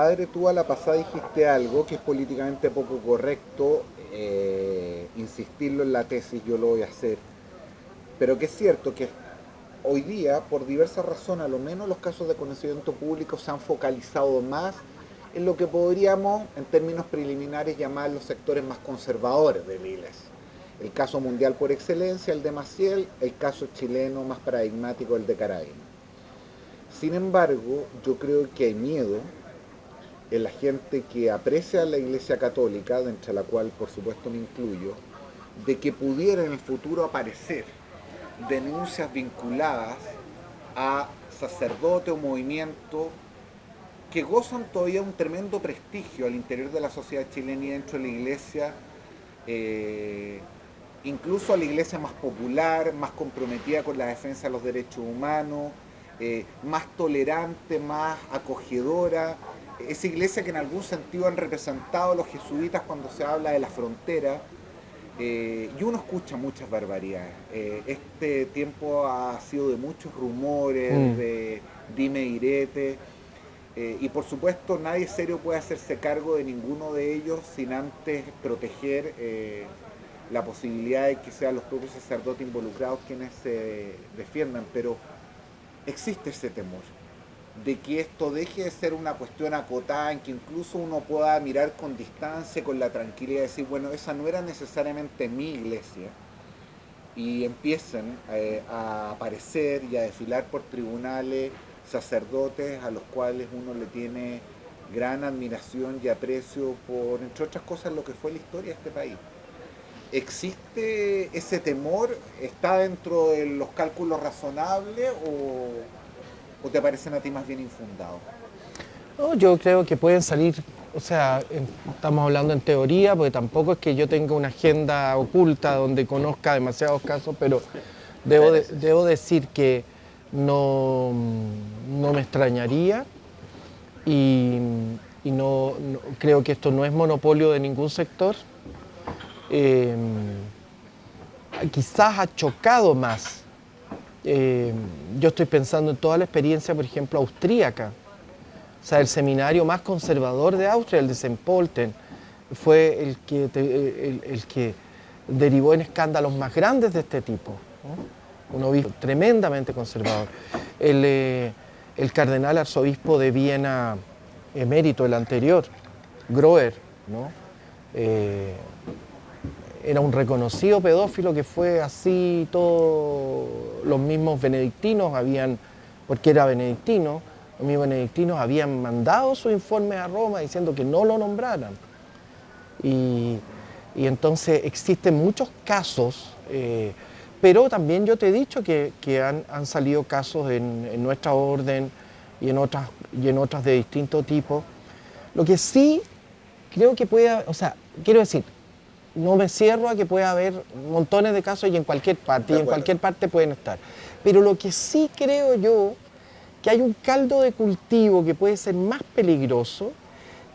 compadre, tú a la pasada dijiste algo que es políticamente poco correcto, insistirlo en la tesis, yo lo voy a hacer, pero que es cierto que hoy día, por diversas razones, a lo menos los casos de conocimiento público se han focalizado más en lo que podríamos, en términos preliminares, llamar los sectores más conservadores de la Iglesia. El caso mundial por excelencia, el de Maciel, el caso chileno más paradigmático, el de Carabineros. Sin embargo, yo creo que hay miedo en la gente que aprecia a la Iglesia Católica, entre la cual por supuesto me incluyo, de que pudiera en el futuro aparecer denuncias vinculadas a sacerdotes o movimientos que gozan todavía un tremendo prestigio al interior de la sociedad chilena y dentro de la iglesia, eh, incluso a la iglesia más popular, más comprometida con la defensa de los derechos humanos, más tolerante, más acogedora, esa iglesia que en algún sentido han representado a los jesuitas cuando se habla de la frontera, y uno escucha muchas barbaridades. Este tiempo ha sido de muchos rumores, Mm. de dime y direte, y por supuesto nadie serio puede hacerse cargo de ninguno de ellos sin antes proteger la posibilidad de que sean los propios sacerdotes involucrados quienes se defiendan, pero existe ese temor de que esto deje de ser una cuestión acotada en que incluso uno pueda mirar con distancia, con la tranquilidad de decir, bueno, esa no era necesariamente mi iglesia, y empiecen a aparecer y a desfilar por tribunales sacerdotes a los cuales uno le tiene gran admiración y aprecio por, entre otras cosas, lo que fue la historia de este país. ¿Existe ese temor? ¿Está dentro de los cálculos razonables o te parecen a ti más bien infundados? No, yo creo que pueden salir, o sea, estamos hablando en teoría, porque tampoco es que yo tenga una agenda oculta donde conozca demasiados casos, pero debo decir que no, no me extrañaría y, creo que esto no es monopolio de ningún sector. Eh, Quizás ha chocado más. Eh, yo estoy pensando en toda la experiencia, por ejemplo, austríaca. O sea, el seminario más conservador de Austria, el de St. Pölten, fue el que derivó en escándalos más grandes de este tipo, ¿no? Un obispo tremendamente conservador. El cardenal arzobispo de Viena, emérito, el anterior, Groer, ¿no? Eh, Era un reconocido pedófilo que fue así, todos los mismos benedictinos habían, porque era benedictino, los mismos benedictinos habían mandado sus informes a Roma diciendo que no lo nombraran. Y, y entonces existen muchos casos, pero también yo te he dicho que han salido casos en nuestra orden y en otras de distinto tipo. Lo que sí creo que puede, o sea, quiero decir, no me cierro a que pueda haber montones de casos y en cualquier parte, De y en acuerdo. cualquier parte pueden estar. Pero lo que sí creo yo, que hay un caldo de cultivo que puede ser más peligroso,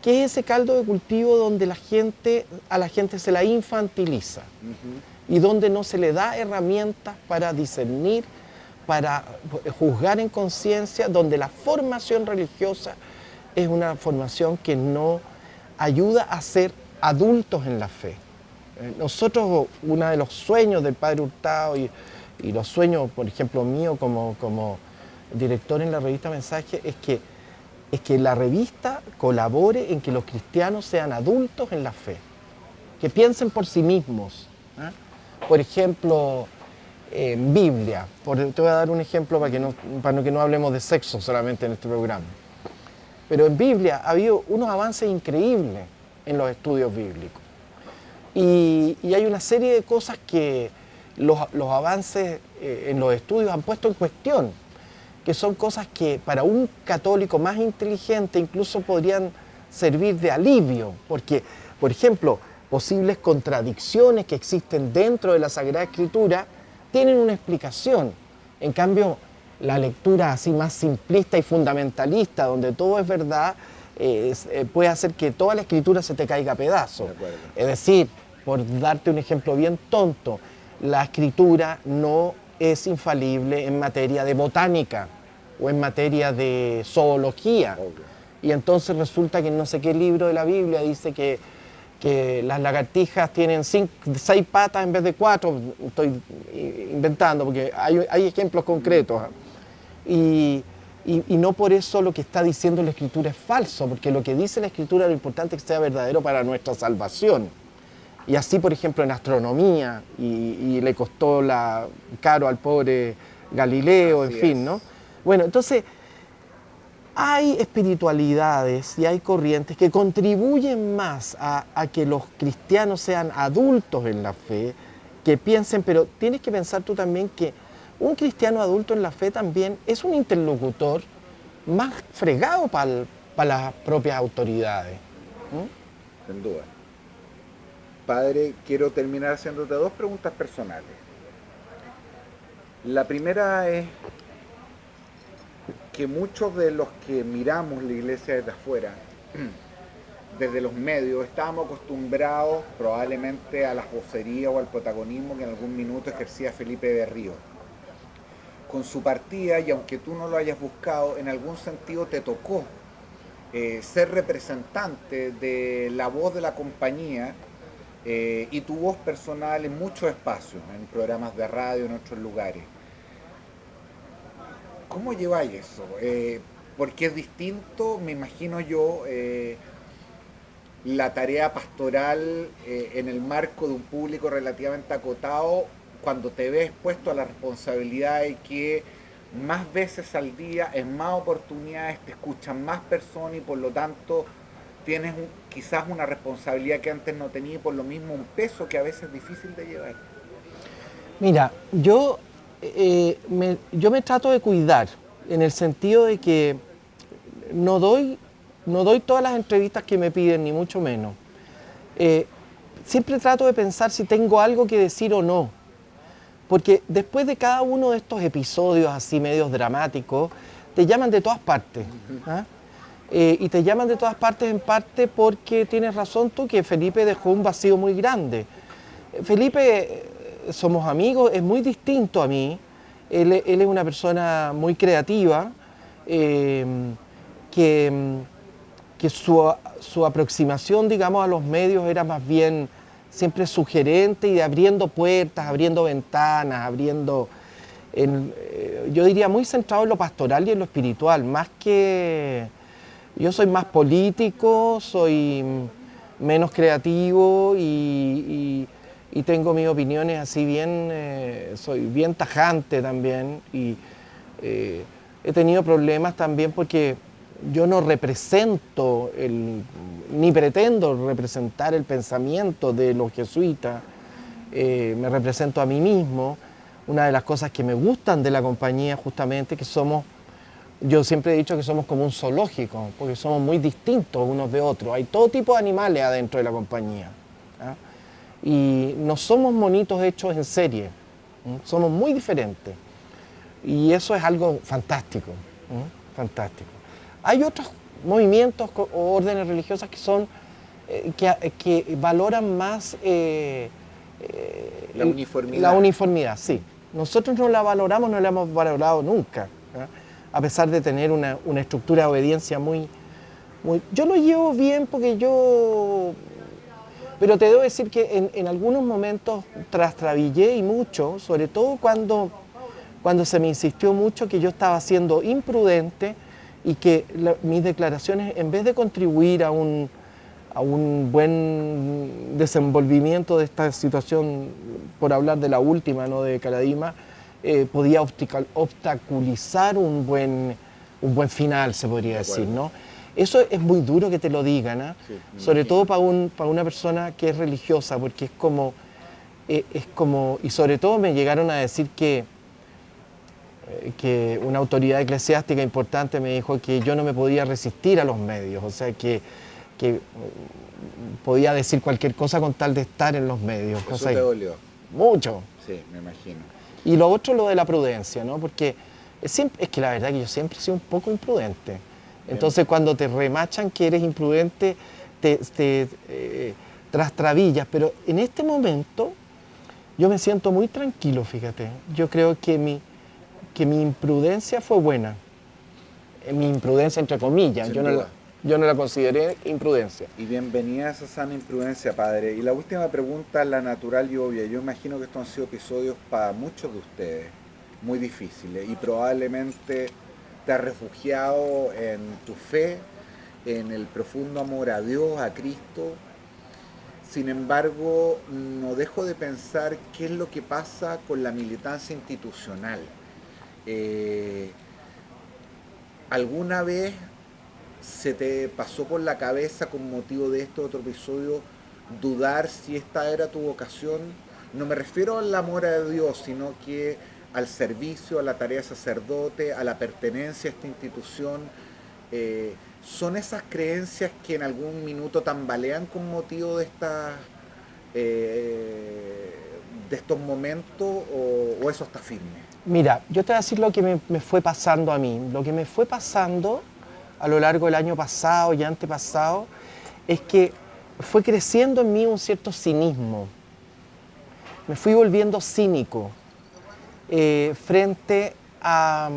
que es ese caldo de cultivo donde a la gente se la infantiliza Ujú. y donde no se le da herramientas para discernir, para juzgar en conciencia, donde la formación religiosa es una formación que no ayuda a ser adultos en la fe. Nosotros, uno de los sueños del padre Hurtado y los sueños, por ejemplo, mío como director en la revista Mensaje, es que la revista colabore en que los cristianos sean adultos en la fe, que piensen por sí mismos. ¿Ah? Por ejemplo, en Biblia, te voy a dar un ejemplo para que no hablemos de sexo solamente en este programa. Pero en Biblia ha habido unos avances increíbles en los estudios bíblicos. Y hay una serie de cosas que los avances en los estudios han puesto en cuestión, que son cosas que para un católico más inteligente incluso podrían servir de alivio, porque, por ejemplo, posibles contradicciones que existen dentro de la Sagrada Escritura tienen una explicación. En cambio, la lectura así más simplista y fundamentalista, donde todo es verdad, puede hacer que toda la Escritura se te caiga a pedazos. De acuerdo. Es decir, por darte un ejemplo bien tonto, la Escritura no es infalible en materia de botánica o en materia de zoología. Obvio. Y entonces resulta que en no sé qué libro de la Biblia dice que las lagartijas tienen 6 patas en vez de 4, estoy inventando porque hay ejemplos concretos. Y no por eso lo que está diciendo la Escritura es falso, porque lo que dice la Escritura lo importante es que sea verdadero para nuestra salvación. Y así, por ejemplo, en astronomía, y le costó caro al pobre Galileo, Así en fin, es. ¿no? Bueno, entonces, hay espiritualidades y hay corrientes que contribuyen más a que los cristianos sean adultos en la fe, que piensen, pero tienes que pensar tú también que un cristiano adulto en la fe también es un interlocutor más fregado para las propias autoridades. Sin duda. Padre, quiero terminar haciéndote 2 preguntas personales. La primera es que muchos de los que miramos la iglesia desde afuera, desde los medios, estábamos acostumbrados probablemente a las vocerías o al protagonismo que en algún minuto ejercía Felipe Berrío. Con su partida, y aunque tú no lo hayas buscado, en algún sentido te tocó ser representante de la voz de la compañía y tu voz personal en muchos espacios, en programas de radio, en otros lugares. ¿Cómo lleváis eso? Porque es distinto, me imagino yo, la tarea pastoral en el marco de un público relativamente acotado, cuando te ves expuesto a la responsabilidad de que más veces al día, en más oportunidades, te escuchan más personas y por lo tanto tienes quizás una responsabilidad que antes no tenías y por lo mismo un peso que a veces es difícil de llevar. Mira, yo me trato de cuidar en el sentido de que no doy todas las entrevistas que me piden, ni mucho menos. Siempre trato de pensar si tengo algo que decir o no. Porque después de cada uno de estos episodios así medios dramáticos, te llaman de todas partes. ¿Ah? Y te llaman de todas partes en parte porque tienes razón tú que Felipe dejó un vacío muy grande. Felipe, somos amigos, es muy distinto a mí. Él es una persona muy creativa, que su aproximación, digamos, a los medios era más bien siempre sugerente y de abriendo puertas, abriendo ventanas, yo diría muy centrado en lo pastoral y en lo espiritual, más que... Yo soy más político, soy menos creativo y tengo mis opiniones así bien, soy bien tajante también y he tenido problemas también porque yo no represento ni pretendo representar el pensamiento de los jesuitas, me represento a mí mismo. Una de las cosas que me gustan de la compañía justamente que yo siempre he dicho que somos como un zoológico, porque somos muy distintos unos de otros. Hay todo tipo de animales adentro de la compañía. ¿Ah? Y no somos monitos hechos en serie, somos muy diferentes. Y eso es algo fantástico, fantástico. Hay otros movimientos o órdenes religiosas que son que valoran más La uniformidad, sí. Nosotros no la valoramos, no la hemos valorado nunca, ¿eh? A pesar de tener una estructura de obediencia muy... Yo lo llevo bien porque pero te debo decir que en algunos momentos trastrabillé y mucho, sobre todo cuando se me insistió mucho que yo estaba siendo imprudente y que mis declaraciones, en vez de contribuir a un buen desenvolvimiento de esta situación, por hablar de la última, no de Caradima, podía obstaculizar un buen final, se podría decir, ¿no? Eso es muy duro que te lo digan, ¿eh? Sí, sobre todo para una persona que es religiosa, porque es como, y sobre todo me llegaron a decir que una autoridad eclesiástica importante me dijo que yo no me podía resistir a los medios, o sea que podía decir cualquier cosa con tal de estar en los medios. Eso te dolió. Mucho. Sí, me imagino. Y lo otro, lo de la prudencia, ¿no? Porque es que la verdad que yo siempre he sido un poco imprudente. Entonces cuando te remachan que eres imprudente, te trastrabillas. Pero en este momento yo me siento muy tranquilo, fíjate. Yo creo que mi imprudencia fue buena. Mi imprudencia entre comillas. Sin Yo duda. yo no la consideré imprudencia. Y bienvenida a esa sana imprudencia, padre. Y la última pregunta, la natural y obvia. Yo imagino que estos han sido episodios para muchos de ustedes muy difíciles y probablemente te has refugiado en tu fe, en el profundo amor a Dios, a Cristo. Sin embargo, no dejo de pensar qué es lo que pasa con la militancia institucional. ¿Alguna vez se te pasó por la cabeza con motivo de este otro episodio dudar si esta era tu vocación? No me refiero al amor a Dios, sino que al servicio, a la tarea de sacerdote, a la pertenencia a esta institución. ¿Son esas creencias que en algún minuto tambalean con motivo de estos momentos o eso está firme? Mira, yo te voy a decir lo que me fue pasando a mí. Lo que me fue pasando a lo largo del año pasado y antepasado es que fue creciendo en mí un cierto cinismo. Me fui volviendo cínico frente a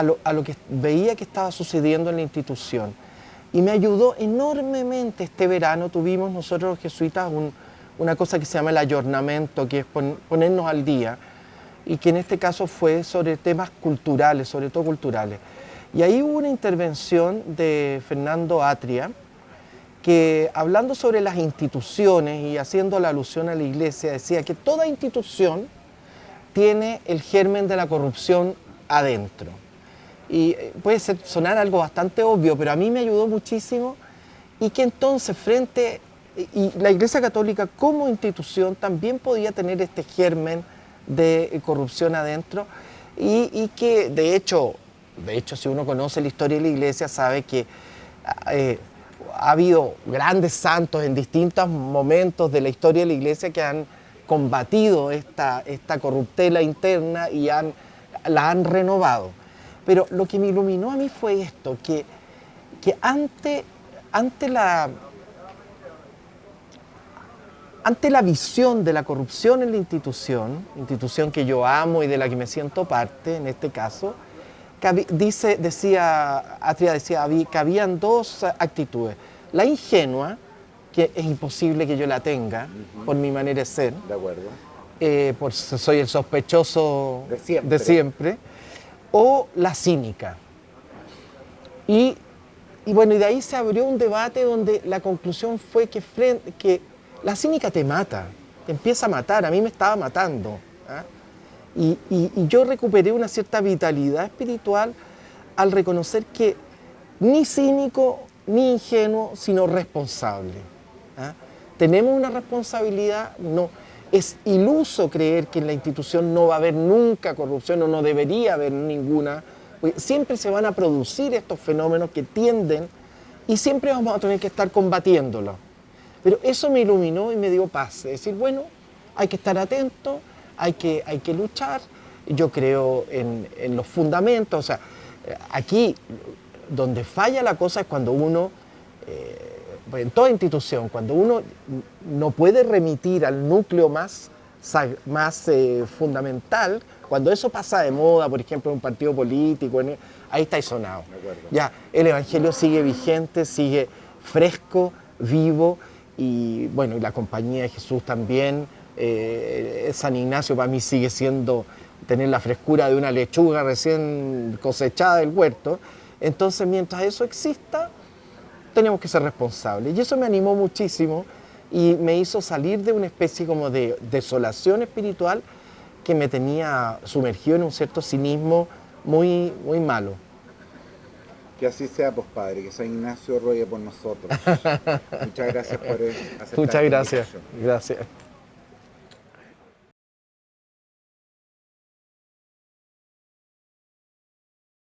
lo que veía que estaba sucediendo en la institución. Y me ayudó enormemente este verano. Tuvimos nosotros los jesuitas una cosa que se llama el ayornamiento, que es ponernos al día, y que en este caso fue sobre temas culturales, sobre todo culturales. Y ahí hubo una intervención de Fernando Atria, que hablando sobre las instituciones y haciendo la alusión a la iglesia, decía que toda institución tiene el germen de la corrupción adentro. Y puede sonar algo bastante obvio, pero a mí me ayudó muchísimo, y que entonces y la Iglesia Católica como institución también podía tener este germen de corrupción adentro, y que de hecho, si uno conoce la historia de la Iglesia, sabe que ha habido grandes santos en distintos momentos de la historia de la Iglesia que han combatido esta corruptela interna y la han renovado. Pero lo que me iluminó a mí fue esto, que ante la visión de la corrupción en la institución que yo amo y de la que me siento parte, en este caso, Atria decía que habían dos actitudes. La ingenua, que es imposible que yo la tenga, por mi manera de ser. De acuerdo. Soy el sospechoso de siempre. O la cínica. Y bueno, y de ahí se abrió un debate donde la conclusión fue que la cínica te mata, te empieza a matar. A mí me estaba matando. ¿Ah? Y yo recuperé una cierta vitalidad espiritual al reconocer que ni cínico ni ingenuo, sino responsable. ¿Ah? Tenemos una responsabilidad, no. Es iluso creer que en la institución no va a haber nunca corrupción o no debería haber ninguna. Siempre se van a producir estos fenómenos que tienden y siempre vamos a tener que estar combatiéndolos. Pero eso me iluminó y me dio paz. Es decir, bueno, hay que estar atentos, hay que luchar. Yo creo en los fundamentos. O sea, aquí donde falla la cosa es cuando uno, en toda institución, cuando uno no puede remitir al núcleo más fundamental, cuando eso pasa de moda, por ejemplo, en un partido político, ahí está sonado. Ya, el Evangelio sigue vigente, sigue fresco, vivo, y bueno, y la compañía de Jesús también. San Ignacio para mí sigue siendo tener la frescura de una lechuga recién cosechada del huerto. Entonces, mientras eso exista, tenemos que ser responsables. Y eso me animó muchísimo y me hizo salir de una especie como de desolación espiritual que me tenía sumergido en un cierto cinismo muy, muy malo. Que así sea, pues Padre, que San Ignacio ruegue por nosotros. Muchas gracias por aceptar. Muchas gracias. Gracias.